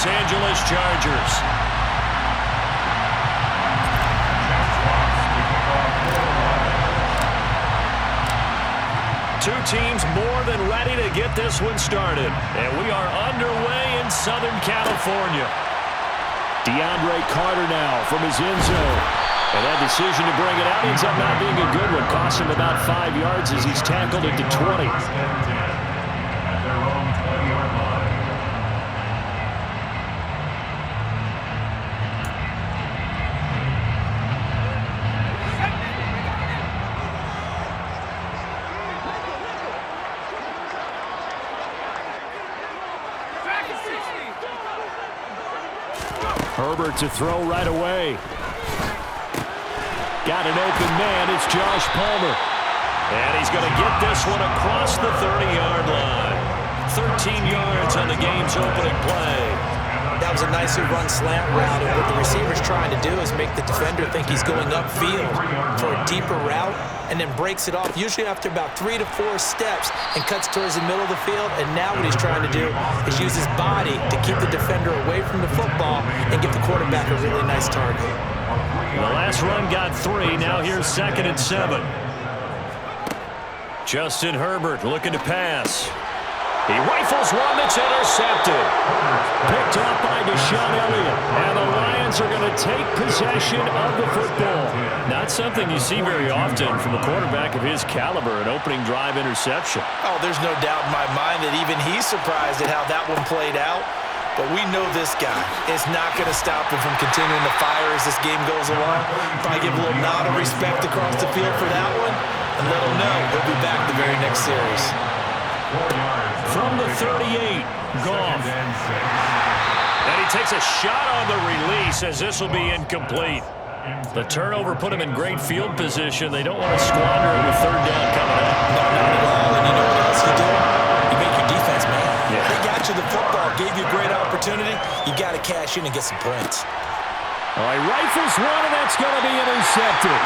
Los Angeles Chargers. Two teams more than ready to get this one started. And we are underway in Southern California. DeAndre Carter now from his end zone. And that decision to bring it out ends up not being a good one. Cost him about 5 yards as he's tackled at the 20. Herbert to throw right away. Got an open man. It's Josh Palmer. And he's going to get this one across the 30-yard line. 13 yards on the game's opening play. That was a nicely run slant route, and what the receiver's trying to do is make the defender think he's going upfield for a deeper route, and then breaks it off, usually after about 3 to 4 steps, and cuts towards the middle of the field. And now what he's trying to do is use his body to keep the defender away from the football and give the quarterback a really nice target. The last run got 3. Now here's 2nd and 7. Justin Herbert looking to pass. He rifles one that's intercepted. Picked off by Deshaun Elliott. And the Lions are going to take possession of the football. Not something you see very often from a quarterback of his caliber, an opening drive interception. Oh, there's no doubt in my mind that even he's surprised at how that one played out. But we know this guy is not going to stop him from continuing to fire as this game goes along. Probably give a little nod of respect across the field for that one, and let him know he'll be back the very next series. From the 38, Goff. And he takes a shot on the release as this will be incomplete. The turnover put him in great field position. They don't want to squander it with 3rd down coming up. No, not at all. And you know what else you do? You make your defense mad. Yeah. They got you the football, gave you a great opportunity. You got to cash in and get some points. All right, rifles one, and that's going to be intercepted.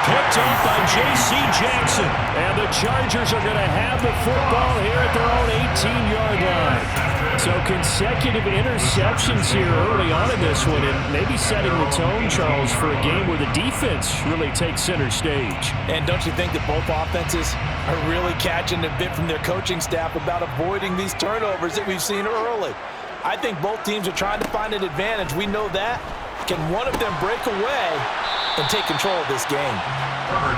Picked up by J.C. Jackson. And the Chargers are going to have the football here at their own 18-yard line. So consecutive interceptions here early on in this one, and maybe setting the tone, Charles, for a game where the defense really takes center stage. And don't you think that both offenses are really catching a bit from their coaching staff about avoiding these turnovers that we've seen early? I think both teams are trying to find an advantage. We know that. Can one of them break away and take control of this game?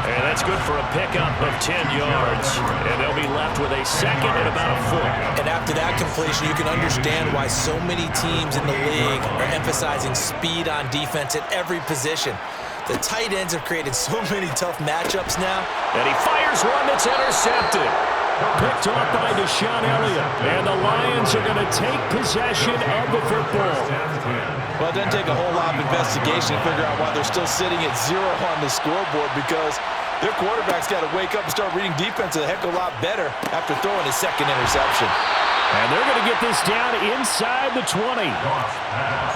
And that's good for a pickup of 10 yards. And they'll be left with a 2nd and about a foot. And after that completion, you can understand why so many teams in the league are emphasizing speed on defense at every position. The tight ends have created so many tough matchups now. And he fires one that's intercepted. Picked off by Deshaun Elliott. And the Lions are going to take possession of the football. Well, it doesn't take a whole lot of investigation to figure out why they're still sitting at 0 on the scoreboard, because their quarterback's got to wake up and start reading defense a heck of a lot better after throwing his 2nd interception. And they're going to get this down inside the 20.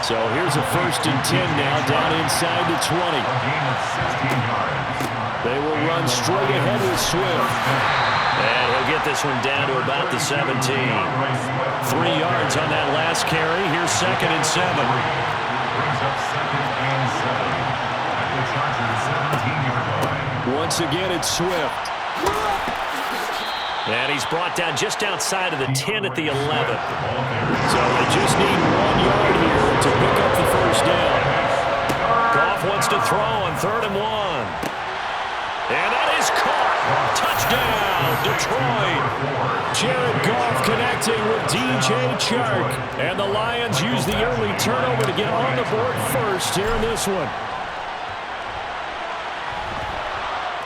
So here's a 1st and 10 now, down inside the 20. They will run straight ahead with Swift. And he'll get this one down to about the 17. 3 yards on that last carry. Here's 2nd and 7. Once again, it's Swift. And he's brought down just outside of the 10 at the 11. So they just need 1 yard here to pick up the 1st down. Goff wants to throw on 3rd and 1. And that is caught. Touchdown, Detroit. Jared Goff connecting with DJ Chark. And the Lions use the early turnover to get on the board first here in this one.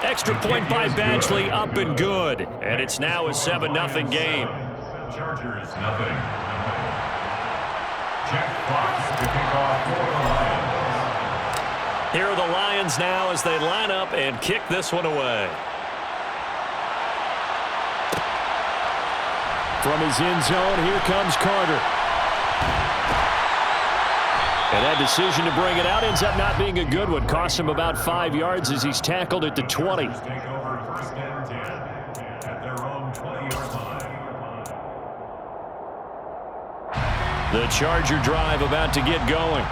Extra point by Badgley, up and good. And it's now a 7-0 game. Chargers, nothing. Jack Fox to kick off for the Lions. Here are the Lions now as they line up and kick this one away. From his end zone, here comes Carter. And that decision to bring it out ends up not being a good one. Costs him about 5 yards as he's tackled at the 20. Take over 1st and 10 at their own 20-yard line. The Charger drive about to get going.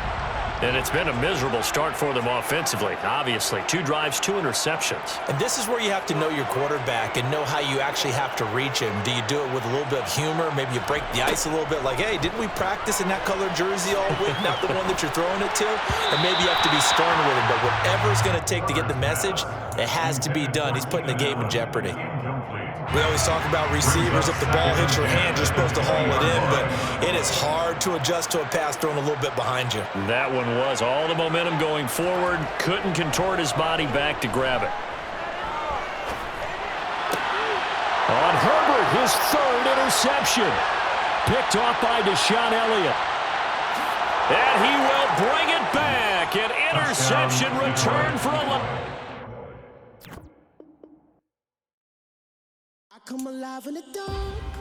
And it's been a miserable start for them offensively, obviously. 2 drives, 2 interceptions. And this is where you have to know your quarterback and know how you actually have to reach him. Do you do it with a little bit of humor? Maybe you break the ice a little bit like, hey, didn't we practice in that color jersey all week? Not the one that you're throwing it to? And maybe you have to be stern with him. But whatever it's going to take to get the message, it has to be done. He's putting the game in jeopardy. We always talk about receivers. If the ball hits your hand, you're supposed to haul it in, but it is hard to adjust to a pass thrown a little bit behind you. That one was all the momentum going forward. Couldn't contort his body back to grab it. On Herbert, his 3rd interception. Picked off by Deshaun Elliott. And he will bring it back. An interception return for a... Come alive in the dark.